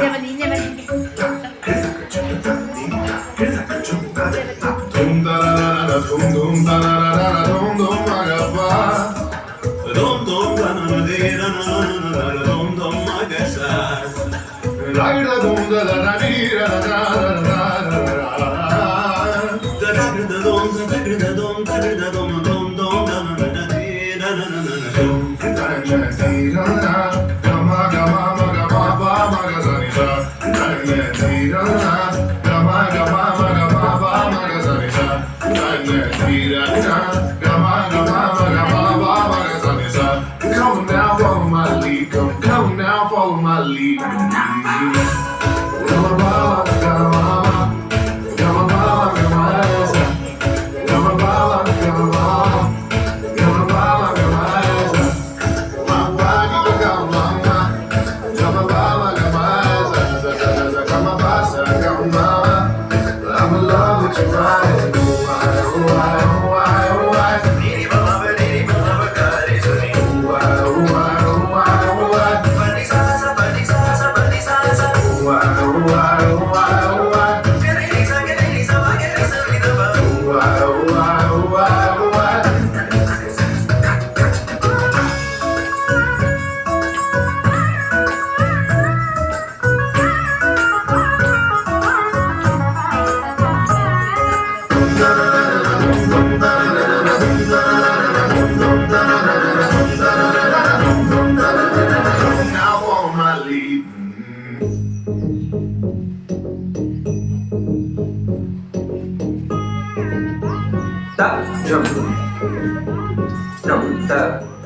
Dum da da da dum dum da da dum dum magaba. Dum dum da na da dum dum magasa. Rai da dum da da di da da da da da da dum da dum da dum dum dum da na da di da na na na dum da na di da na gama gama magama ba magazani sa da na di da na gama gama magama ba magazani sa da na di da na gama gama magama ba magazani sa. Come now, follow my lead. Come now, follow my lead. I'm in love with you, right? Now follow my lead. Tak, jump. No, tak.